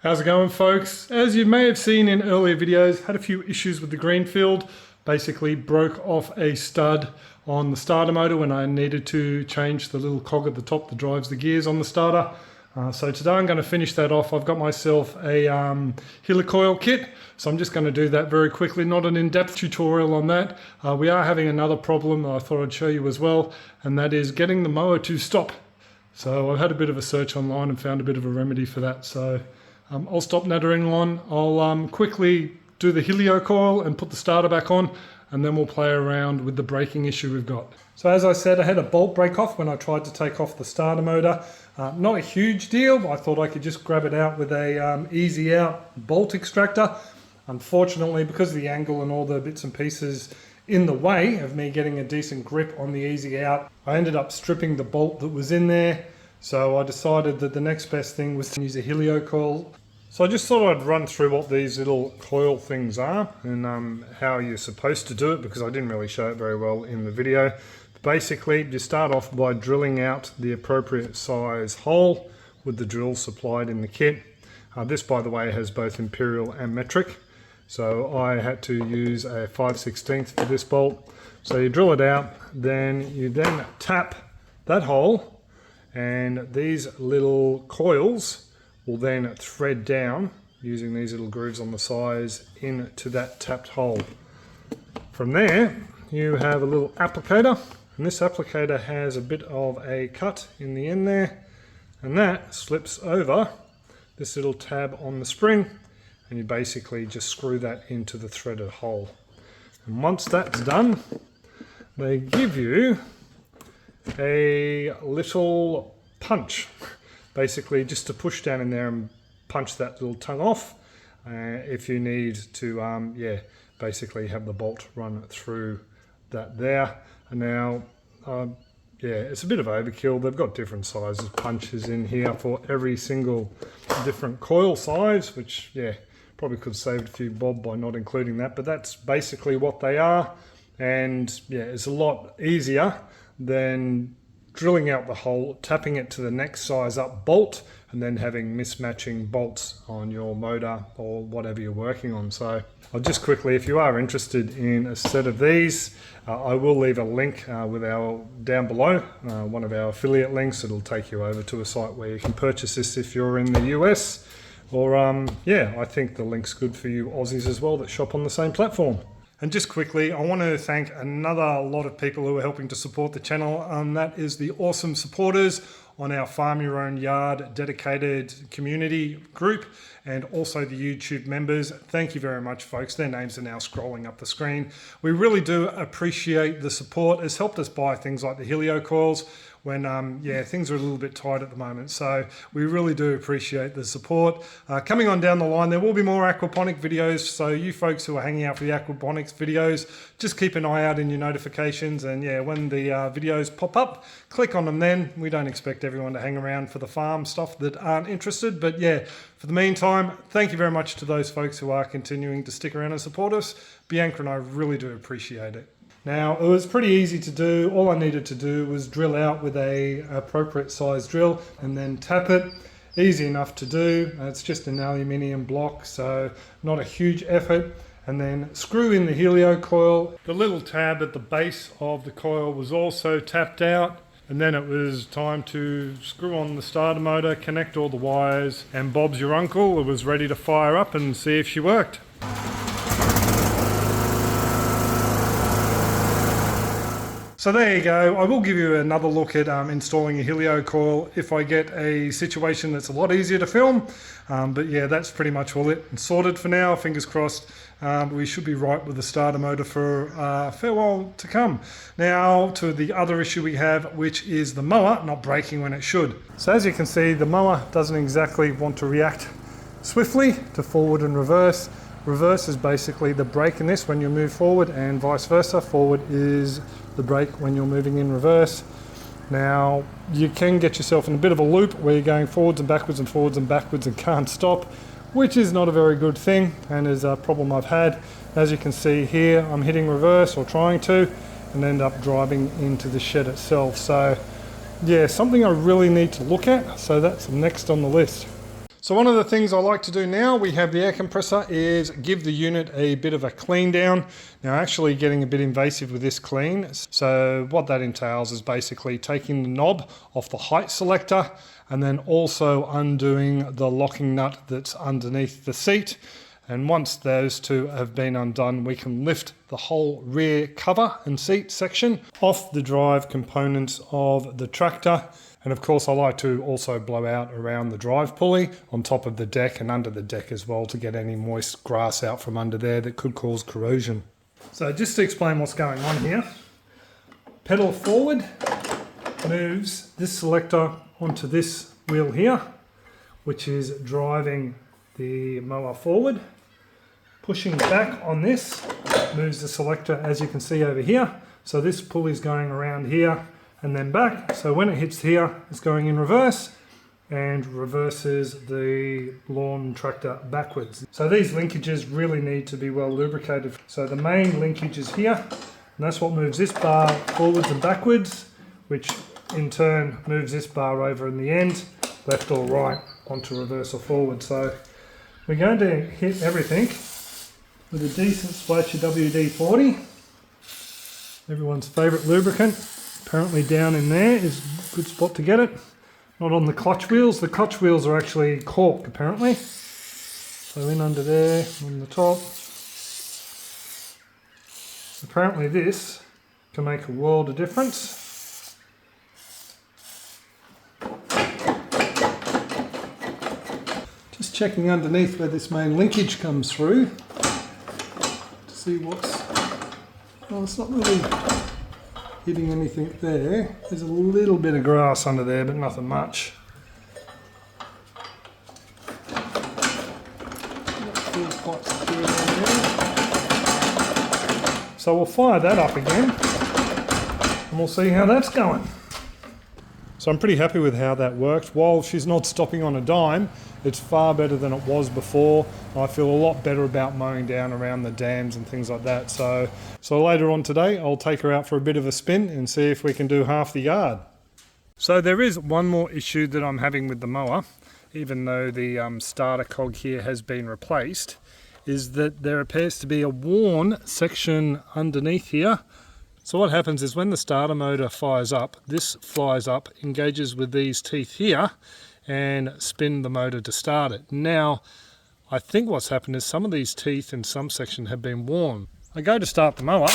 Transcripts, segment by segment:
How's it going, folks? As you may have seen in earlier videos, had a few issues with the Greenfield. Basically broke off a stud on the starter motor when I needed to change the little cog at the top that drives the gears on the starter. So today I'm going to finish that off. I've got myself a helicoil kit, so I'm just going to do that very quickly, not an in-depth tutorial on that. We are having another problem that I thought I'd show you as well, and that is getting the mower to stop. So I've had a bit of a search online and found a bit of a remedy for that. So I'll stop nattering on. I'll quickly do the helio coil and put the starter back on, and then we'll play around with the braking issue we've got. So as I said, I had a bolt break off when I tried to take off the starter motor. Not a huge deal, but I thought I could just grab it out with a easy out bolt extractor. Unfortunately, because of the angle and all the bits and pieces in the way of me getting a decent grip on the easy out, I ended up stripping the bolt that was in there. So I decided that the next best thing was to use a helio coil. So I just thought I'd run through what these little coil things are and how you're supposed to do it, because I didn't really show it very well in the video. Basically, you start off by drilling out the appropriate size hole with the drill supplied in the kit. This, by the way, has both imperial and metric. So I had to use a 5/16 for this bolt. So you drill it out, then you tap that hole, and these little coils will then thread down using these little grooves on the sides into that tapped hole. From there, you have a little applicator, and this applicator has a bit of a cut in the end there, and that slips over this little tab on the spring, and you basically just screw that into the threaded hole. And once that's done, they give you a little punch, basically just to push down in there and punch that little tongue off if you need to basically have the bolt run through that there. And now it's a bit of overkill. They've got different sizes punches in here for every single different coil size, which probably could have saved a few bob by not including that, but that's basically what they are. And it's a lot easier than drilling out the hole, tapping it to the next size up bolt, and then having mismatching bolts on your motor or whatever you're working on. So I'll just quickly, if you are interested in a set of these, I will leave a link down below, one of our affiliate links. It'll take you over to a site where you can purchase this if you're in the US, or I think the link's good for you Aussies as well that shop on the same platform. And just quickly, I want to thank another lot of people who are helping to support the channel, and that is the awesome supporters on our Farm Your Own Yard dedicated community group, and also the YouTube members. Thank you very much, folks. Their names are now scrolling up the screen. We really do appreciate the support. It's helped us buy things like the helio coils when things are a little bit tight at the moment. So we really do appreciate the support. Coming on down the line, there will be more aquaponic videos. So you folks who are hanging out for the aquaponics videos, just keep an eye out in your notifications. And when the videos pop up, click on them then. We don't expect everyone to hang around for the farm stuff that aren't interested. But for the meantime, thank you very much to those folks who are continuing to stick around and support us. Bianca and I really do appreciate it. Now, it was pretty easy to do. All I needed to do was drill out with a appropriate size drill and then tap it. Easy enough to do. It's just an aluminium block, so not a huge effort. And then screw in the helio coil. The little tab at the base of the coil was also tapped out. And then it was time to screw on the starter motor, connect all the wires, and Bob's your uncle. It was ready to fire up and see if she worked. So there you go. I will give you another look at installing a helio coil if I get a situation that's a lot easier to film. But that's pretty much all it sorted for now. Fingers crossed. We should be right with the starter motor for a fair while to come. Now to the other issue we have, which is the mower not braking when it should. So as you can see, the mower doesn't exactly want to react swiftly to forward and reverse. Reverse is basically the brake in this when you move forward, and vice versa. Forward is the brake when you're moving in reverse. Now, you can get yourself in a bit of a loop where you're going forwards and backwards and can't stop, which is not a very good thing, and is a problem I've had. As you can see here, I'm hitting reverse or trying to, and end up driving into the shed itself. So yeah, something I really need to look at. So that's next on the list. So one of the things I like to do now, we have the air compressor, is give the unit a bit of a clean down. Now actually getting a bit invasive with this clean. So what that entails is basically taking the knob off the height selector and then also undoing the locking nut that's underneath the seat. And once those two have been undone, we can lift the whole rear cover and seat section off the drive components of the tractor. And of course I like to also blow out around the drive pulley on top of the deck and under the deck as well to get any moist grass out from under there that could cause corrosion. So just to explain what's going on here, pedal forward moves this selector onto this wheel here, which is driving the mower forward. Pushing back on this moves the selector, as you can see over here. So this pulley is going around here and then back. So when it hits here, it's going in reverse and reverses the lawn tractor backwards. So these linkages really need to be well lubricated. So the main linkage is here, and that's what moves this bar forwards and backwards, which in turn moves this bar over in the end, left or right, onto reverse or forward. So we're going to hit everything with a decent splashy WD-40. Everyone's favourite lubricant. Apparently down in there is a good spot to get it. Not on the clutch wheels. The clutch wheels are actually cork apparently. So in under there, on the top. Apparently this can make a world of difference. Just checking underneath where this main linkage comes through to see what's... Well, it's not really hitting anything there. There's a little bit of grass under there, but nothing much. That feels quite secure down there. So we'll fire that up again and we'll see how that's going. So I'm pretty happy with how that worked. While she's not stopping on a dime, it's far better than it was before. I feel a lot better about mowing down around the dams and things like that. So later on today, I'll take her out for a bit of a spin and see if we can do half the yard. So there is one more issue that I'm having with the mower, even though the starter cog here has been replaced, is that there appears to be a worn section underneath here. So what happens is when the starter motor fires up, this flies up, engages with these teeth here and spin the motor to start it. Now, I think what's happened is some of these teeth in some section have been worn. I go to start the mower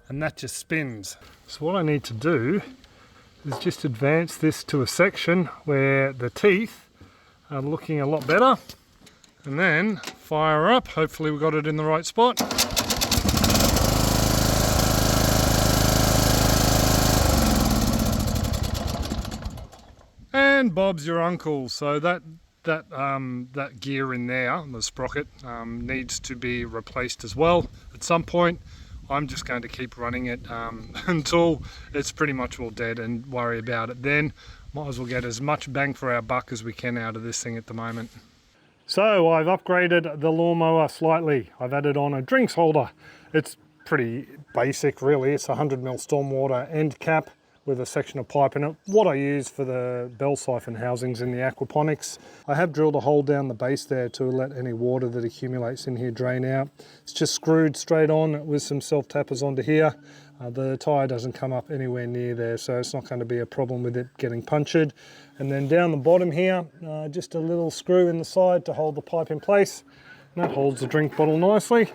and that just spins. So what I need to do is just advance this to a section where the teeth are looking a lot better and then fire up. Hopefully we got it in the right spot. And Bob's your uncle. So that gear in there, the sprocket, needs to be replaced as well at some point. I'm just going to keep running it until it's pretty much all dead and worry about it then. Might as well get as much bang for our buck as we can out of this thing at the moment. So I've upgraded the lawnmower slightly. I've added on a drinks holder. It's pretty basic really. It's a 100mm stormwater end cap with a section of pipe in it. What I use for the bell siphon housings in the Aquaponics. I have drilled a hole down the base there to let any water that accumulates in here drain out. It's just screwed straight on with some self-tappers onto here. The tyre doesn't come up anywhere near there, so it's not going to be a problem with it getting punctured. And then down the bottom here, just a little screw in the side to hold the pipe in place. And that holds the drink bottle nicely.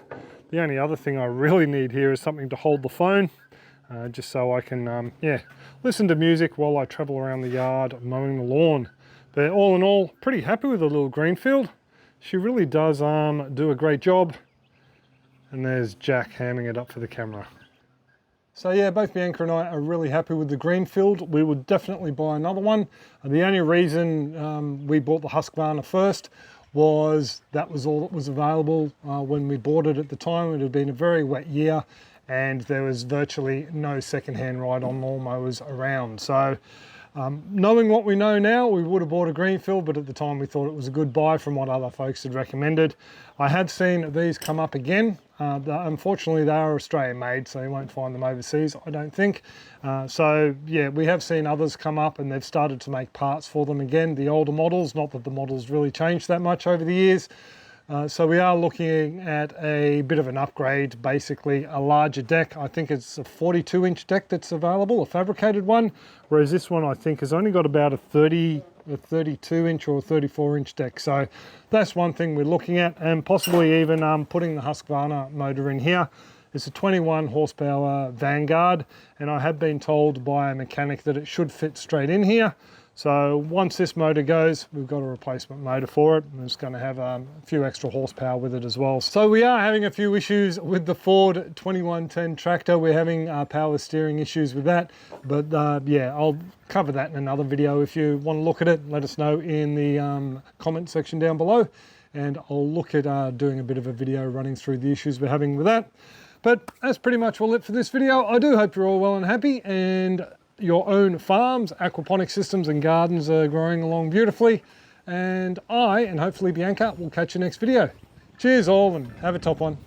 The only other thing I really need here is something to hold the phone. Just so I can listen to music while I travel around the yard mowing the lawn. But all in all, pretty happy with the little Greenfield. She really does do a great job. And there's Jack hamming it up for the camera. So yeah, both Bianca and I are really happy with the Greenfield. We would definitely buy another one. The only reason we bought the Husqvarna first was that was all that was available when we bought it at the time. It had been a very wet year and there was virtually no second-hand ride-on lawnmowers around. So knowing what we know now, we would have bought a Greenfield, but at the time we thought it was a good buy from what other folks had recommended. I had seen these come up again Unfortunately, they are Australian made, so you won't find them overseas, I don't think. So yeah, we have seen others come up and they've started to make parts for them again, the older models, not that the models really changed that much over the years. So we are looking at a bit of an upgrade, basically a larger deck. I think it's a 42-inch deck that's available, a fabricated one, whereas this one I think has only got about a 32-inch or a 34-inch deck. So that's one thing we're looking at, and possibly even putting the Husqvarna motor in here. It's a 21 horsepower Vanguard, and I have been told by a mechanic that it should fit straight in here. So once this motor goes, we've got a replacement motor for it, and it's going to have a few extra horsepower with it as well. So we are having a few issues with the Ford 2110 tractor. We're having power steering issues with that, but yeah, I'll cover that in another video. If you want to look at it, let us know in the comment section down below, and I'll look at doing a bit of a video running through the issues we're having with that. But that's pretty much all it for this video. I do hope you're all well and happy, and your own farms, aquaponic systems and gardens are growing along beautifully. And I, and hopefully Bianca, will catch you next video. Cheers all, and have a top one.